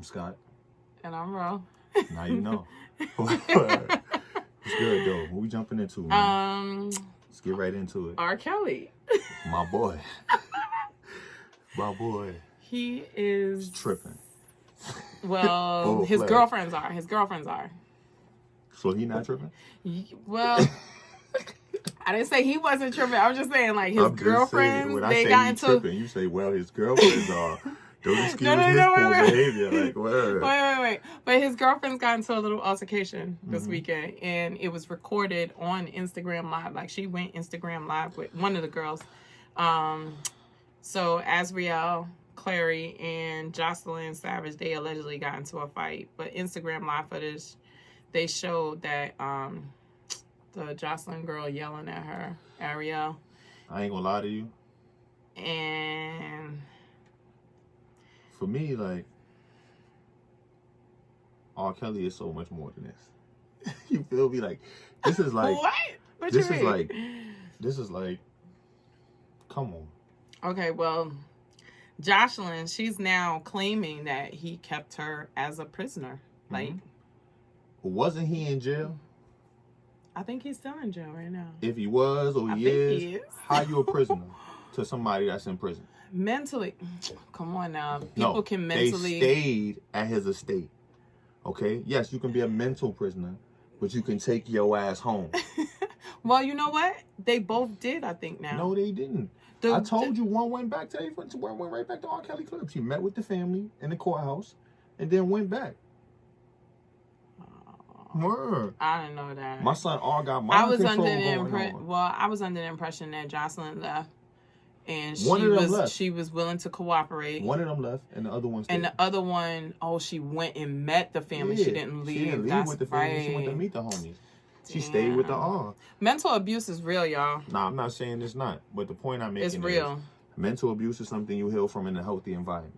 Scott. And I'm Ro. Now you know. It's good though. What we jumping into, man? Let's get right into it. R. Kelly. My boy. My boy. He is tripping. Well, his girlfriends are. His girlfriends are. So he not tripping? Well, I didn't say he wasn't tripping. I was just saying, like, his girlfriends, when they I say got he into... tripping, you say, well, his girlfriends are. Don't excuse his poor behavior. Like, word. Wait. But his girlfriends got into a little altercation this weekend, and it was recorded on Instagram Live. Like, she went Instagram Live with one of the girls. So, Azriel, Clary, and Jocelyn Savage, they allegedly got into a fight. But Instagram Live footage, they showed that the Jocelyn girl yelling at her, Ariel. I ain't gonna lie to you. And... for me, like, R. Kelly is so much more than this. You feel me? Like, this is like... What this you is mean? like... This is like... Come on. Okay, well, Jocelyn, she's now claiming that he kept her as a prisoner. Like... Wasn't he in jail? I think he's still in jail right now. If he was or he is, how you a prisoner to somebody that's in prison? Mentally. Come on now. People can mentally... they stayed at his estate. Okay? Yes, you can be a mental prisoner, but you can take your ass home. Well, you know what? They both did, I think, now. No, they didn't. I told you one went back to went right back to R. Kelly clips. He met with the family in the courthouse and then went back. Word. I didn't know that. My son R got mind control going on. Well, I was under the impression that Jocelyn left, and she was willing to cooperate. One of them left, and the other one stayed. And the other one, she went and met the family. Yeah, she didn't leave. She didn't leave with the family. Right. She went to meet the homies. She stayed with the R. Mental abuse is real, y'all. Nah, I'm not saying it's not, but the point I'm making is real. Mental abuse is something you heal from in a healthy environment.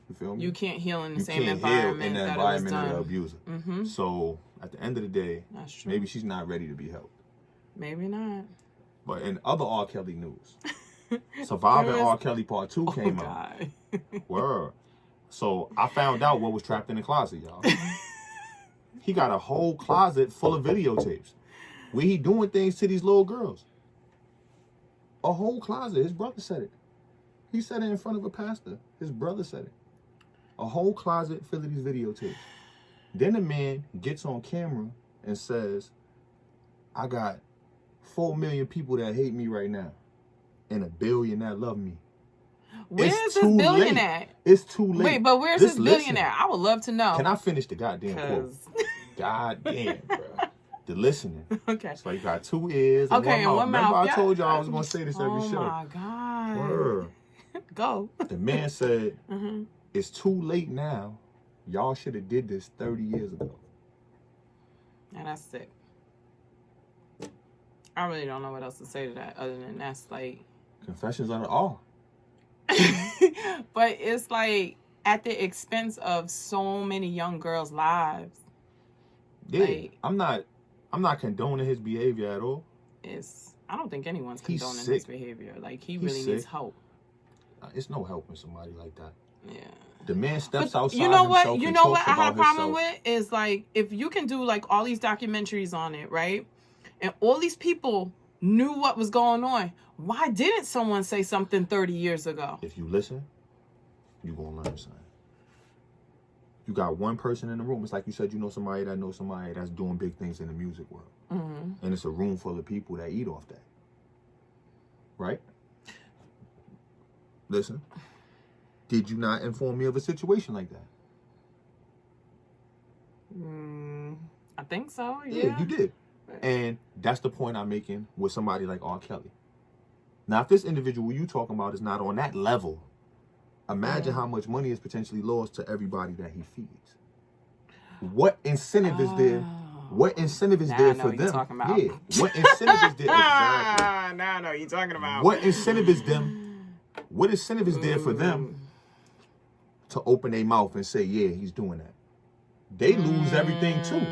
You feel me? You can't heal in the same environment in the environment of the abuser. Mm-hmm. So at the end of the day, that's true. Maybe she's not ready to be helped. Maybe not. But in other R. Kelly news, Surviving R. Kelly Part 2 came out. Word. So I found out what was trapped in the closet, y'all. He got a whole closet full of videotapes where he doing things to these little girls. A whole closet. His brother said it. He said it in front of a pastor. His brother said it. A whole closet full of these videotapes. Then the man gets on camera and says, I got 4 million people that hate me right now and 1 billion that love me. Where's this billion at? It's too late. Wait, but where's this billion at? I would love to know. Can I finish the goddamn quote? Goddamn, bro. The listening. Okay. So you got 2 ears and one mouth. Remember I told y'all I was going to say this every show. Oh, my God. Word. Go. The man said, it's too late now. Y'all should have did this 30 years ago. And that's sick. I really don't know what else to say to that other than that's like... Confessions of the R. But it's like at the expense of so many young girls' lives. Yeah, like, I'm not condoning his behavior at all. I don't think anyone's condoning his behavior. Like, he really needs help. It's no helping somebody like that. Yeah. The man steps outside. You know what? You know what I have a problem with is, like, if you can do like all these documentaries on it, right? And all these people knew what was going on. Why didn't someone say something 30 years ago? If you listen, you're going to learn something. You got one person in the room. It's like you said, you know somebody that knows somebody that's doing big things in the music world. Mm-hmm. And it's a room full of people that eat off that. Right? Listen. Did you not inform me of a situation like that? I think so, yeah. You did. And that's the point I'm making with somebody like R. Kelly. Now, if this individual you talking about is not on that level, imagine how much money is potentially lost to everybody that he feeds. What incentive is there? What incentive is there for them? Yeah. What incentive is there? Exactly. Now I know what you're talking about. What incentive is them? What incentive is there for them to open their mouth and say, yeah, he's doing that? They lose everything too.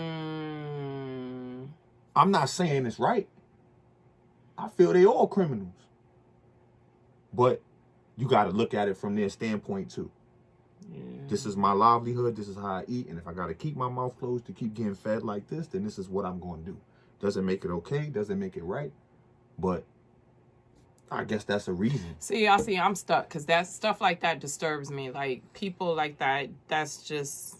I'm not saying it's right. I feel they all criminals. But you got to look at it from their standpoint too. Yeah. This is my livelihood. This is how I eat. And if I got to keep my mouth closed to keep getting fed like this, then this is what I'm going to do. Doesn't make it okay. Doesn't make it right. But I guess that's a reason. See, I'm stuck because that stuff like that disturbs me. Like, people like that, that's just...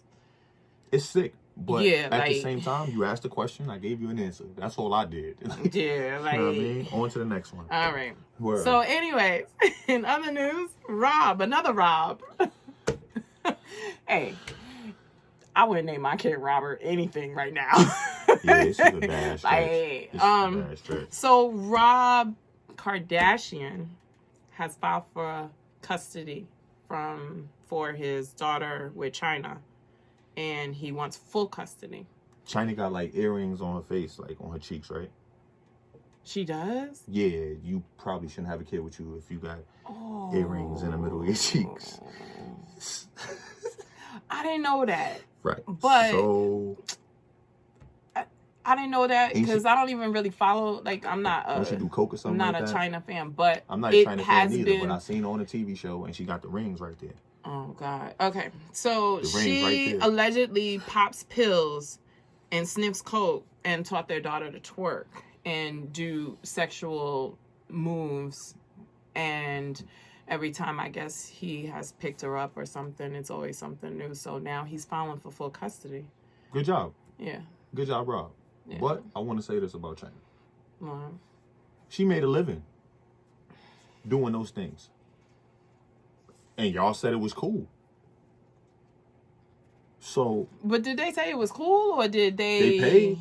It's sick. But yeah, at the same time, you asked a question, I gave you an answer. That's all I did. Yeah, like... You know what I mean? On to the next one. All right. Word. So, anyways, in other news, another Rob. Hey, I wouldn't name my kid Robert anything right now. Yeah, this is a bad stretch. So Rob Kardashian has filed for custody for his daughter with Chyna, and he wants full custody. Chyna got like earrings on her face, like on her cheeks, right? She does? Yeah, you probably shouldn't have a kid with you if you got earrings in the middle of your cheeks. I didn't know that. Right. But so I didn't know that because I don't even really follow. Like, I'm not don't she do coke or something I'm not like a that? Chyna fan, but I'm not a it Chyna has fan either, been... but I seen her on a TV show and she got the rings right there. Oh, God. Okay. So she right there. allegedly pops pills and sniffs coke and taught their daughter to twerk and do sexual moves. And every time, I guess, he has picked her up or something, it's always something new. So now he's filing for full custody. Good job. Yeah. Good job, Rob. Yeah. But I want to say this about Chyna. Wow. She made a living doing those things. And y'all said it was cool. So... But did they say it was cool, or did they... They pay.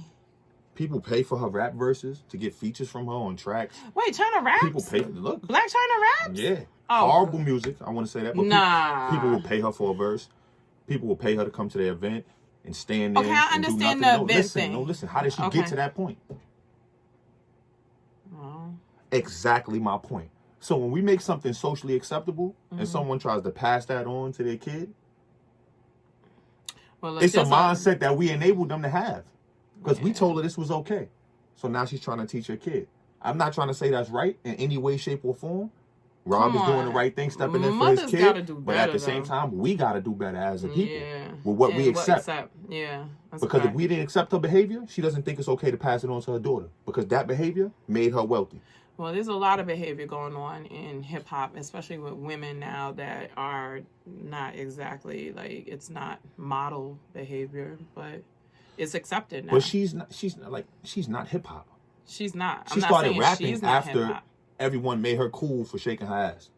People pay for her rap verses to get features from her on tracks. Wait, Chyna raps? People pay... Look. Black Chyna raps? Yeah. Oh. Horrible music. I want to say that. But nah. People will pay her for a verse. People will pay her to come to their event and stand there. Okay, I understand the event thing. Listen. How did she get to that point? Oh. Exactly my point. So when we make something socially acceptable and someone tries to pass that on to their kid, well, it's a mindset that we enabled them to have. Because we told her this was okay. So now she's trying to teach her kid. I'm not trying to say that's right in any way, shape, or form. Rob is doing the right thing, stepping in for his kid. Gotta do better, but at the same time, we got to do better as a people. Yeah. With what we accept. Yeah. Because if we didn't accept her behavior, she doesn't think it's okay to pass it on to her daughter. Because that behavior made her wealthy. Well, there's a lot of behavior going on in hip hop, especially with women now that are not exactly like, it's not model behavior, but it's accepted now. But she's not hip hop. She's not. She started rapping after everyone made her cool for shaking her ass.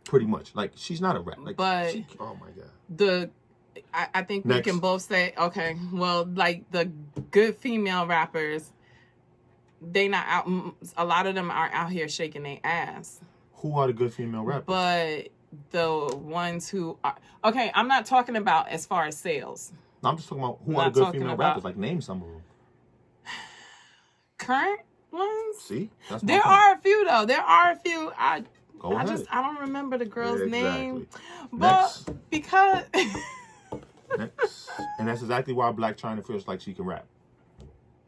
Pretty much. Like, she's not a rap. Like, but oh my God. I think we can both say, okay, well, like the good female rappers, they not out. A lot of them are out here shaking their ass. Who are the good female rappers? But the ones who are... Okay, I'm not talking about as far as sales. No, I'm just talking about who are the good female rappers. Like, name some of them. Current ones? See? There are a few, though. There are a few. I don't remember the girl's name. But because... Next. And that's exactly why Black Chyna feels like she can rap.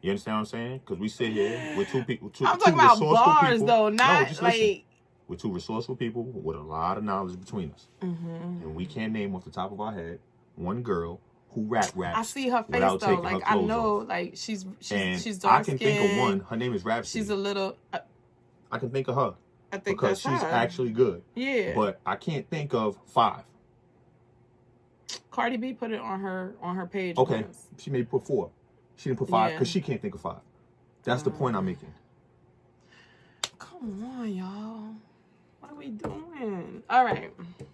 You understand what I'm saying? Because we sit here with two people. I'm talking about bars, though, not like... We're two resourceful people with a lot of knowledge between us. And we can't name off the top of our head one girl who raps. I see her face, though. Like, I know, like, she's dark skinned. I can think of one. Her name is Rhapsody. She's a little... I can think of her. I think because she's actually good. Yeah. But I can't think of 5. Cardi B put it on her page. Okay. Once. She may put 4. She didn't put 5 because she can't think of 5. That's the point I'm making. Come on, y'all. What are we doing? All right.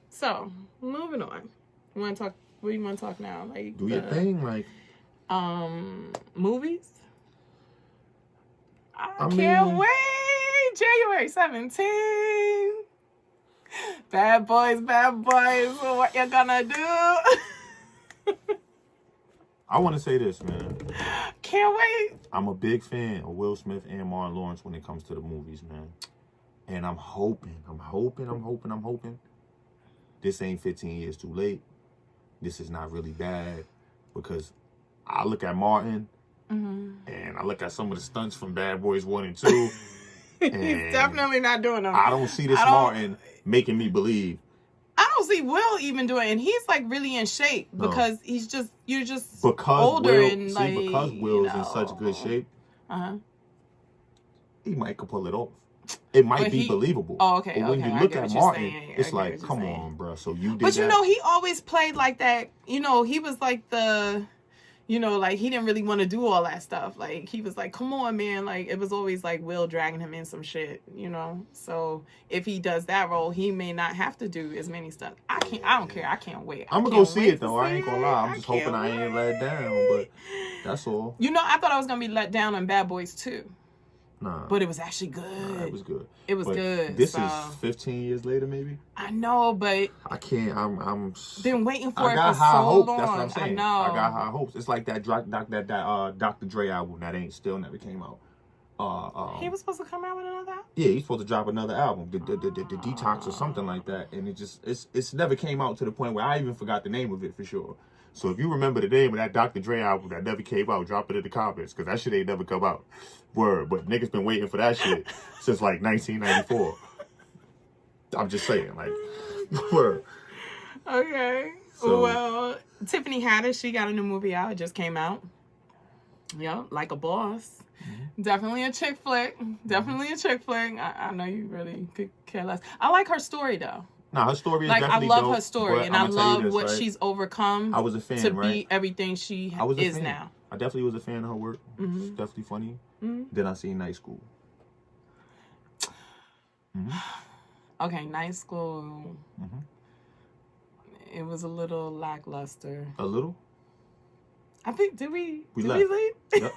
So, moving on. You want to talk? What do you want to talk now? Like, do your thing, like. Movies. I can't wait. January 17th. Bad boys. What you gonna do? I want to say this, man. Can't wait. I'm a big fan of Will Smith and Martin Lawrence when it comes to the movies, man. And I'm hoping. This ain't 15 years too late. This is not really bad. Because I look at Martin and I look at some of the stunts from Bad Boys 1 and 2. He's definitely not doing them. I don't see this Martin making me believe. I don't don't see Will even doing it. And he's like really in shape because you're just because older Will, and like, because Will's in such good shape, he might could pull it off. It might be believable. Oh, okay. But when you look at Martin, it's like, come on, bro. So you did But you know, he always played like that. You know, he was like like he didn't really want to do all that stuff. Like he was like, come on, man. Like it was always like Will dragging him in some shit, you know? So if he does that role, he may not have to do as many stuff. I don't care. I can't wait. I'm gonna go see it though. I ain't gonna lie. I'm just hoping I ain't let down, but that's all. You know, I thought I was gonna be let down on Bad Boys 2. Nah. But it was actually good. Nah, it was good. It was good. This is 15 years later, maybe. I know, but I can't. I'm been waiting for it for so long. I got high hopes. That's what I'm saying. I know. I got high hopes. It's like that Dr. Dre album that still never came out. He was supposed to come out with another album? Yeah, he's supposed to drop another album, the Detox or something like that, and it's never came out to the point where I even forgot the name of it for sure. So if you remember the name of that Dr. Dre album that never came out, drop it in the comments, because that shit ain't never come out. Word, but niggas been waiting for that shit since like 1994. I'm just saying, like, word. Okay. So, well, Tiffany Haddish, she got a new movie out. It just came out. Yep, Like a Boss. Mm-hmm. Definitely a chick flick. Definitely a chick flick. I know you really could care less. I like her story, though. Nah, her story is like, definitely I love dope, her story, and I love what she's overcome. I was a fan, to be everything she is now. I definitely was a fan of her work. Mm-hmm. She's definitely funny. Mm-hmm. Then I seen Night School. Mm-hmm. Okay, Night School. Mm-hmm. It was a little lackluster. A little? I think, did we left. We leave? Yep.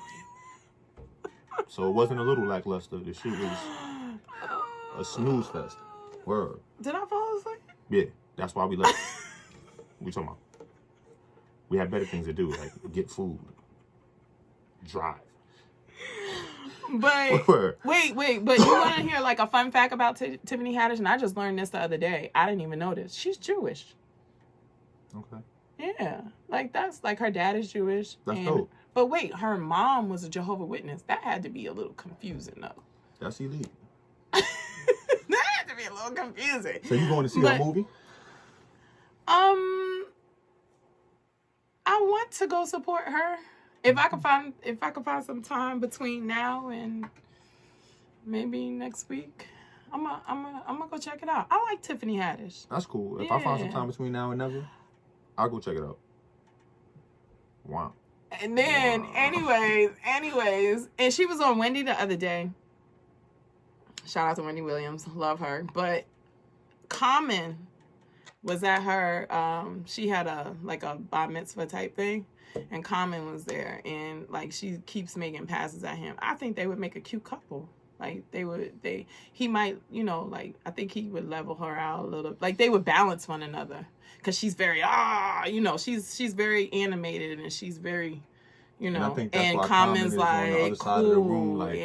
So it wasn't a little lackluster. The shit was a snooze fest. Word. Did I fall asleep? Yeah, that's why we left. We talking about? We had better things to do, like get food, drive. But wait, but you want to hear like a fun fact about Tiffany Haddish? And I just learned this the other day. I didn't even know this. She's Jewish. Okay. Yeah, like that's like her dad is Jewish. That's dope. But wait, her mom was a Jehovah's Witness. That had to be a little confusing, though. That's elite. That had to be a little confusing. So you going to see a movie? I want to go support her. If I could find some time between now and maybe next week, I'm gonna go check it out. I like Tiffany Haddish. That's cool. If I find some time between now and never, I'll go check it out. Wow. And then, anyways, and she was on Wendy the other day. Shout out to Wendy Williams, love her. But Common was at her. She had a bar mitzvah type thing, and Common was there, and like she keeps making passes at him. I think they would make a cute couple. Like he might, like I think he would level her out a little. Like they would balance one another, because she's very she's very animated, and she's very, And I think that's and why Common's on like the other side of the room, like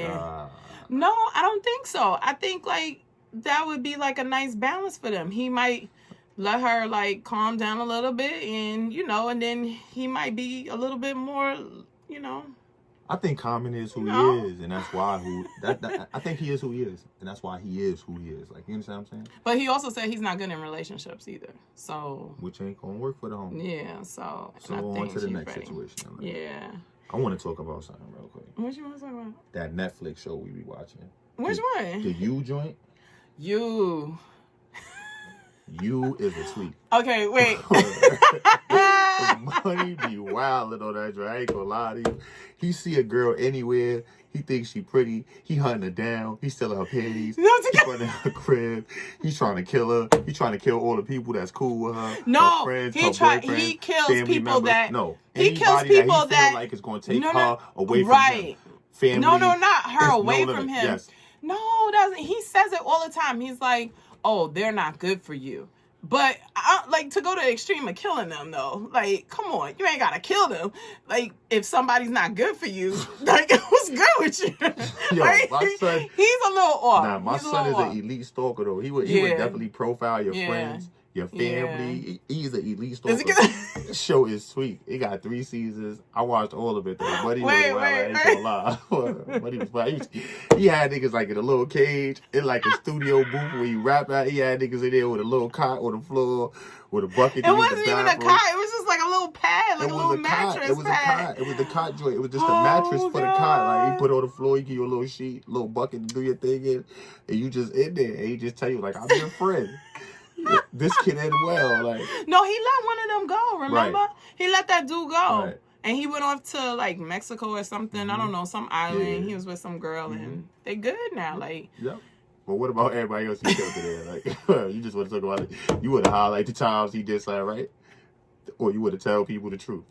No, I don't think so. I think like that would be like a nice balance for them. He might let her like calm down a little bit, and and then he might be a little bit more, I think Common is who he is, and that's why I think he is who he is, and that's why he is who he is. Like, you understand what I'm saying? But he also said he's not good in relationships either. So which ain't gonna work for the homie. Yeah. So on to the next situation. Yeah. I want to talk about something real quick. What you want to talk about? That Netflix show we be watching. Which one? The You joint. You is a tweet. Okay, wait. Money be wildin' on that joint. I ain't gonna lie to you. He see a girl anywhere. He thinks she pretty. He hunting her down. He stealing her panties. He running her crib. He's trying to kill her. He's trying to kill all the people that's cool with her. No, her friends, he her boyfriend, he kills family people members. that No, he kills people that he feel like it's gonna take her away from him. Family. No, not her away from him. Yes. No, doesn't. He says it all the time. He's like, "Oh, they're not good for you." But to go to the extreme of killing them, though. Like, come on, you ain't gotta kill them. Like, if somebody's not good for you, like, what's good with you? Yo, like, my son, he's a little off. Nah, my son is an elite stalker though. He would definitely profile your friends. your family. He's an elite stalker. This show is sweet. It got 3 seasons. I watched all of it though. Buddy was wild. I ain't gonna lie. Buddy was wild. He had niggas like in a little cage in like a studio booth where you rap at. He had niggas in there with a little cot on the floor with a bucket. It wasn't even a cot. It was just like a little pad, like a little mattress. It was a cot. It was the cot joint. It was just a mattress for the cot. Like he put on the floor. He give you a little sheet, little bucket to do your thing in, and you just in there. And he just tell you like, I'm your friend. This kid ain't well. Like no, he let one of them go. Remember, right. He let that dude go, right. And he went off to like Mexico or something. I don't know, some island. Yeah. He was with some girl, and they good now. Like yep. But what about everybody else you killed there? Like you just want to talk about it. You would have highlight the times he did something right, or you would have tell people the truth.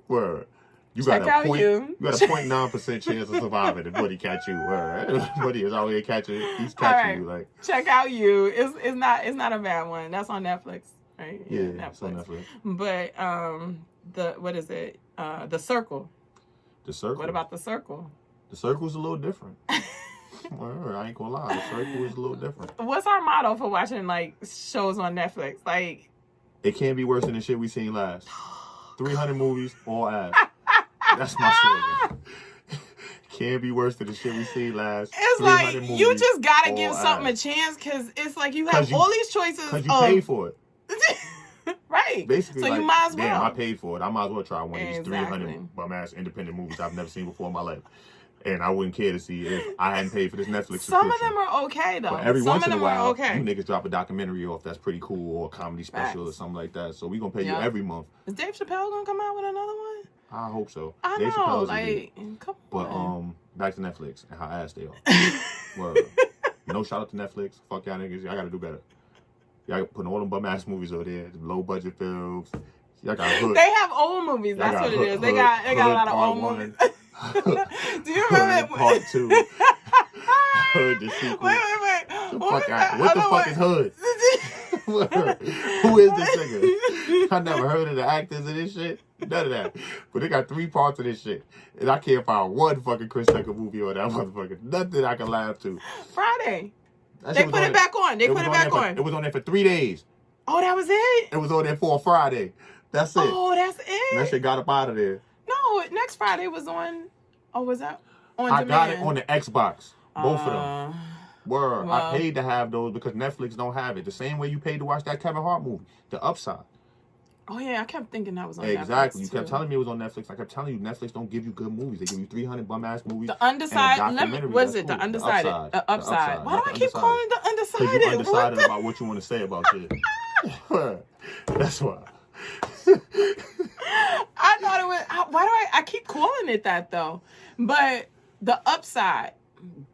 Word. You got a 0.9% chance of surviving if Buddy catch you. Buddy is out here catching. He's catching you. Like check out you. It's not a bad one. That's on Netflix, right? Yeah, Netflix. It's on Netflix. But what is it? The Circle. The Circle. What about The Circle? The Circle's a little different. I ain't gonna lie. The Circle is a little different. What's our motto for watching like shows on Netflix? Like it can't be worse than the shit we seen last. 300 movies, all ass. That's my slogan. Can't be worse than the shit we seen last. It's like movies, you just gotta give something a chance because it's like you have all these choices. Because you paid for it. Right. Basically, so like, you might as well. Damn, I paid for it. I might as well try one of these 300 bum ass independent movies I've never seen before in my life. And I wouldn't care to see if I hadn't paid for this Netflix subscription. Some of them are okay though. But every once in a while, you niggas drop a documentary off that's pretty cool or a comedy special or something like that. So we gonna pay you every month. Is Dave Chappelle gonna come out with another one? I hope so. I Dave know, Chappelle's like, come on. But back to Netflix and how ass they are. Word. No shout out to Netflix. Fuck y'all niggas. Y'all gotta do better. Y'all putting all them bum ass movies over there, low budget films. Y'all got Hood. They have old movies. That's what it is. They got a lot of old movies. Do you remember Part 2? Hood the sequel. Wait. What the fuck is Hood? Who is this nigga? I never heard of the actors of this shit. None of that. But they got 3 parts of this shit. And I can't find one fucking Chris Tucker movie on that motherfucker. Nothing I can laugh to. Friday. They put it back on. They put it back on. It was on there for 3 days. Oh, that was it? It was on there for a Friday. That's it. Oh, that's it? And that shit got up out of there. No, next Friday was on... Oh, was that on I demand? got it on the Xbox. Both of them. Word. Well, I paid to have those because Netflix don't have it. The same way you paid to watch that Kevin Hart movie, The Upside. Oh, yeah. I kept thinking that was on Netflix. Exactly. You kept telling me it was on Netflix. I kept telling you Netflix don't give you good movies. They give you 300 bum-ass movies. The Undecided. Was it The Undecided? The Upside. Why do I keep calling it The Undecided? Because you're undecided about what you want to say about shit. That's why. I thought it was... Why do I keep calling it that, though? But The Upside...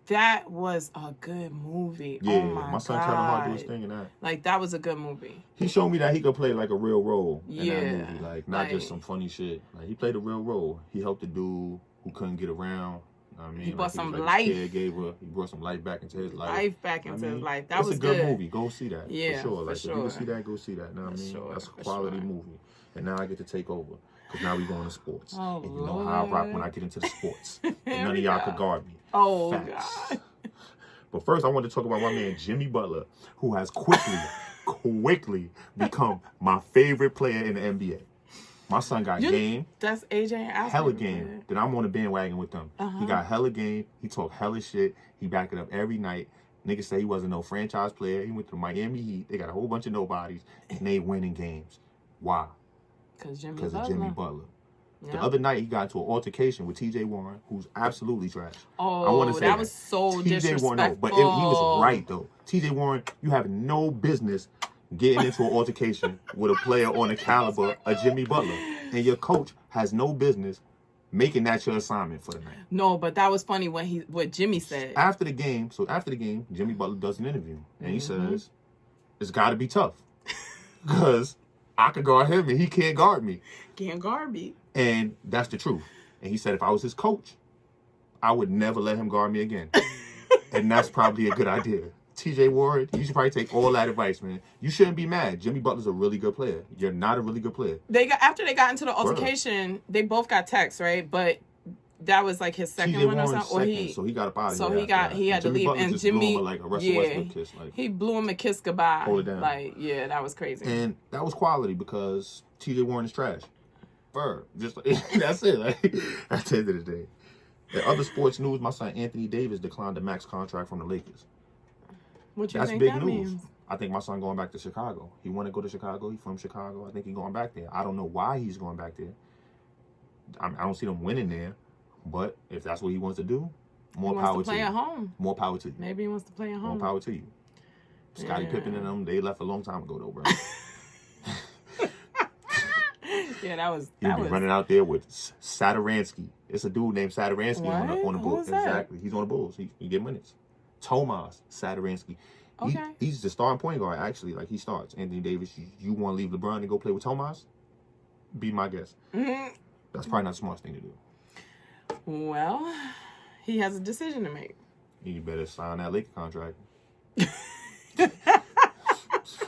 That was a good movie. Yeah, oh my son God. Kevin Hart do his thing in that. Like, that was a good movie. He showed me that he could play like a real role in that movie. Like, not like, just some funny shit. Like, he played a real role. He helped the dude who couldn't get around. I mean, he brought some life. Caregiver. He brought some life back into his life. His life. That was good. It's a good movie. Go see that. Yeah, for sure. Like, sure. if you can see that, go see that. Know what I mean? Sure, That's a quality movie. And now I get to take over. Because now we going to sports. Oh, and you know how I rock when I get into the sports. And none of y'all could guard me. Oh, Facts. God. But first, I want to talk about my man, Jimmy Butler, who has quickly become my favorite player in the NBA. My son got game. That's AJ and Alfred. Hella game. Then I'm on the bandwagon with them. He got hella game. He talk hella shit. He back it up every night. Niggas say he wasn't no franchise player. He went to the Miami Heat. They got a whole bunch of nobodies, and they winning games. Why? Because of Jimmy Butler. Yep. The other night, he got into an altercation with T.J. Warren, who's absolutely trash. Oh, I want to say that was so disrespectful. Warren, no, but he was right, though. T.J. Warren, you have no business getting into an altercation with a player on the caliber of Jimmy Butler. And your coach has no business making that your assignment for the night. No, but that was funny what Jimmy said. After the game, Jimmy Butler does an interview. And he says, it's got to be tough. Because I can guard him and he can't guard me. Can't guard me. And that's the truth. And he said, if I was his coach, I would never let him guard me again. And that's probably a good idea. T.J. Warren, you should probably take all that advice, man. You shouldn't be mad. Jimmy Butler's a really good player. You're not a really good player. After they got into the altercation, they both got texts, right? But that was like his second one or something. Or he, so he got up out of so here. he had to leave. Butler And just Jimmy, blew him like a Russell Westbrook kiss. Like, he blew him a kiss goodbye. Hold it down. Like, yeah, that was crazy. And that was quality because TJ Warren is trash. Just that's it. Like, at the end of the day. In other sports news, my son Anthony Davis declined a max contract from the Lakers. What you That's think big that news. means? I think my son going back to Chicago. He want to go to Chicago. He's from Chicago. I think he's going back there. I don't know why he's going back there. I don't see them winning there. But if that's what he wants to do, more power to you. He wants to play at home. More power to you. Maybe he wants to play at home. More power to you. Scottie Pippen and them, they left a long time ago, though, bro. Yeah, that was. He'll be running out there with Sadaransky. It's a dude named Sadaransky on the Bulls. Exactly. He's on the Bulls. He get minutes. Tomas Sadaransky. Okay. He's the starting point guard, actually. Like, he starts. Anthony Davis, you want to leave LeBron and go play with Tomas? Be my guess. Mm-hmm. That's probably not the smartest thing to do. Well, he has a decision to make. You better sign that Laker contract.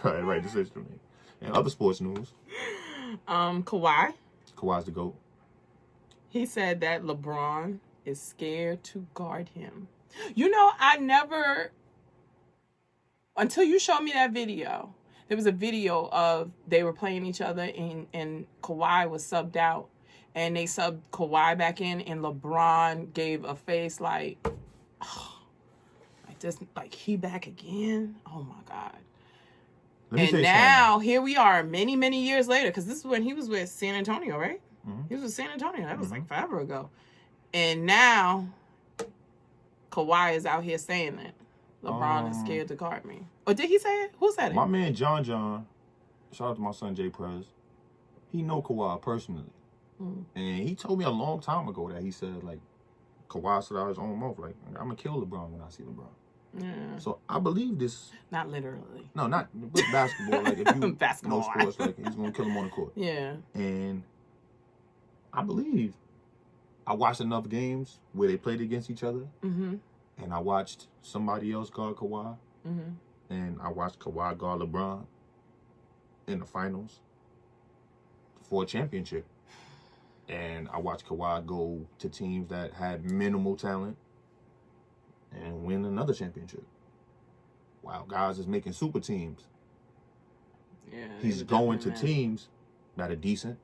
Right decision to make. And other sports news. Kawhi. Kawhi's the GOAT. He said that LeBron is scared to guard him. You know, I never, until you showed me that video, there was a video of they were playing each other and Kawhi was subbed out and they subbed Kawhi back in and LeBron gave a face like, oh, like this, like he back again? Oh my God. And now here we are many, many years later, because this is when he was with San Antonio, right? Mm-hmm. He was with San Antonio. That was like forever ago. And now Kawhi is out here saying that LeBron is scared to guard me. Or did he say it? Who said it? My man John, shout out to my son Jay Prez. He know Kawhi personally. Mm. And he told me a long time ago that he said, like, Kawhi said out his own mouth, like, I'm going to kill LeBron when I see LeBron. Yeah. So I believe this. Not literally. No, not with basketball. Like, if you basketball. know sports, like, he's going to kill him on the court. Yeah. And I believe I watched enough games where they played against each other. Mm-hmm. And I watched somebody else guard Kawhi. Mm-hmm. And I watched Kawhi guard LeBron in the finals for a championship. And I watched Kawhi go to teams that had minimal talent and win another championship. Wow, guys is making super teams. Yeah, he's going to teams that are decent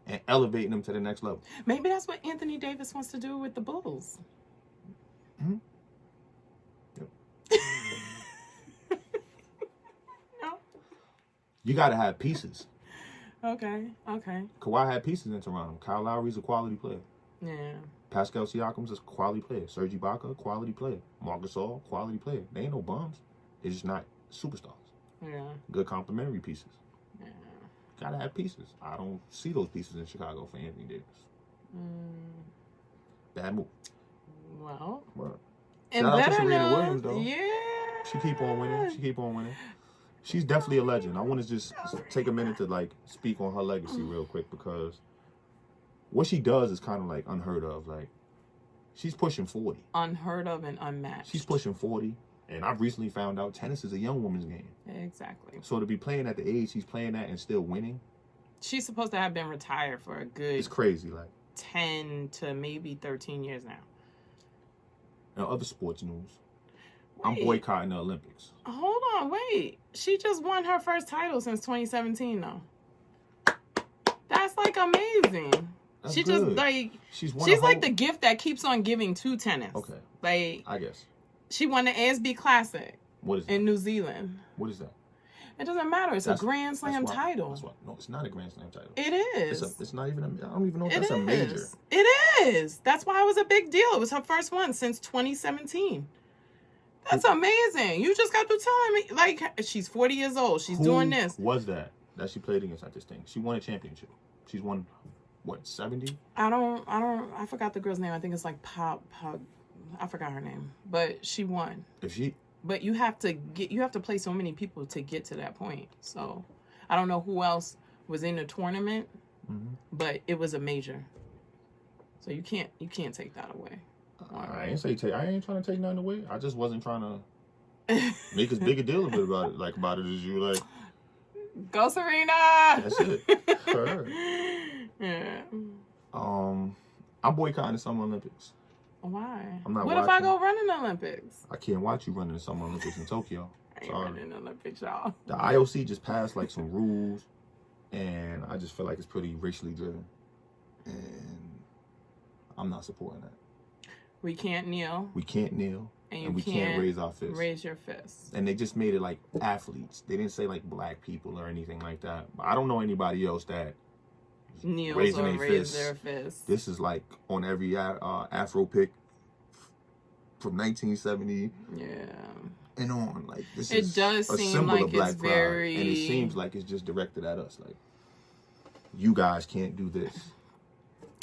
and elevating them to the next level. Maybe that's what Anthony Davis wants to do with the Bulls. Mm-hmm. Yep. No. You got to have pieces. Okay. Kawhi had pieces in Toronto. Kyle Lowry's a quality player. Yeah. Pascal Siakam's a quality player. Serge Ibaka, quality player. Marc Gasol, quality player. They ain't no bums. They're just not superstars. Yeah. Good complementary pieces. Yeah. Gotta have pieces. I don't see those pieces in Chicago for Anthony Davis. Bad move. Well. Shout out to Serena Williams, though. Yeah. She keep on winning. She's definitely a legend. I want to just take a minute to, like, speak on her legacy real quick, because what she does is kind of, like, unheard of. Like, she's pushing 40. Unheard of and unmatched. She's pushing 40. And I've recently found out tennis is a young woman's game. Exactly. So to be playing at the age she's playing at and still winning. She's supposed to have been retired for a good... It's crazy, like... 10 to maybe 13 years now. And other sports news. I'm boycotting the Olympics. Hold on, wait. She just won her first title since 2017, though. That's, like, amazing. That's she good. Just, like... She's like the gift that keeps on giving to tennis. Okay. Like... I guess. She won the ASB Classic. What is that? In New Zealand. What is that? It doesn't matter. It's a Grand Slam title. No, it's not a Grand Slam title. It is. It's not even I don't even know if that's a major. It is. That's why it was a big deal. It was her first one since 2017. That's amazing. You just got to telling me, like, she's 40 years old. She's doing this. Who was that she played against at this thing? She won a championship. She's won, what, 70? I forgot the girl's name. I think it's like I forgot her name. But she won. But you have to play so many people to get to that point. So I don't know who else was in the tournament, but it was a major. So you can't take that away. I ain't trying to take nothing away. I just wasn't trying to make as big a deal about it as you like. Go Serena. That's it. For her. Yeah. I'm boycotting the Summer Olympics. Why? I'm not What watching. if I go run in the Olympics? I can't watch you running the Summer Olympics in Tokyo. I ain't running the Olympics, y'all. The IOC just passed like some rules, and I just feel like it's pretty racially driven, and I'm not supporting that. We can't kneel. We can't kneel, and we can't raise our fists. Raise your fists. And they just made it like athletes. They didn't say like black people or anything like that. I don't know anybody else that kneels or raise their fists. This is like on every Afro pic from 1970. Yeah. And on, like, this it is does a seem symbol like of black it's pride, very... and it seems like it's just directed at us. Like, you guys can't do this.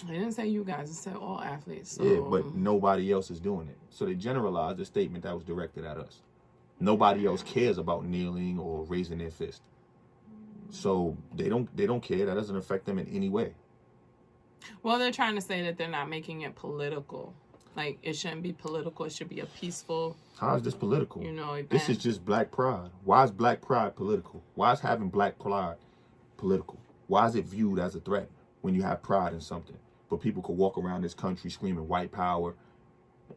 I didn't say you guys. It said all athletes. So... Yeah, but nobody else is doing it. So they generalized the statement that was directed at us. Nobody else cares about kneeling or raising their fist. So they don't care. That doesn't affect them in any way. Well, they're trying to say that they're not making it political. Like, it shouldn't be political. It should be a peaceful... How is this political? Event. This is just black pride. Why is black pride political? Why is having black pride political? Why is it viewed as a threat when you have pride in something? But people could walk around this country screaming white power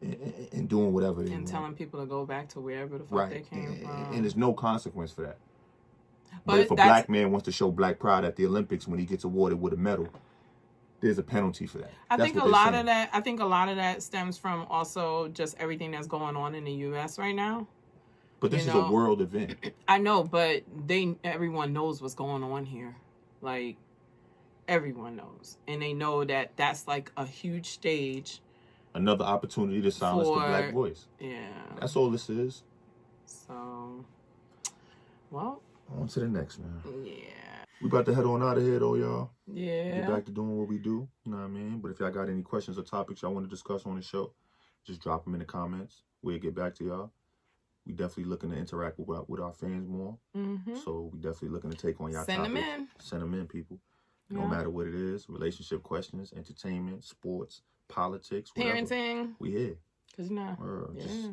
and doing whatever they want. And telling people to go back to wherever the fuck they came from. And there's no consequence for that. But if a black man wants to show black pride at the Olympics when he gets awarded with a medal, there's a penalty for that. I think a lot of that stems from also just everything that's going on in the U.S. right now. But this is a world event. I know, but everyone knows what's going on here. Like, everyone knows. And they know that that's like a huge stage. Another opportunity to silence the black voice. Yeah. That's all this is. So, well. On to the next, man. Yeah. We about to head on out of here, though, y'all. Yeah. Get back to doing what we do. You know what I mean? But if y'all got any questions or topics y'all want to discuss on the show, just drop them in the comments. We'll get back to y'all. We definitely looking to interact with our fans more. Mm-hmm. So we definitely looking to take on y'all topics. Send them in. Send them in, people. No matter what it is. Relationship questions, entertainment, sports, politics, whatever. Parenting. We here. Because just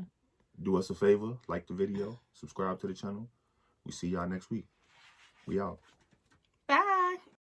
do us a favor. Like the video. Subscribe to the channel. We see y'all next week. We out. Bye.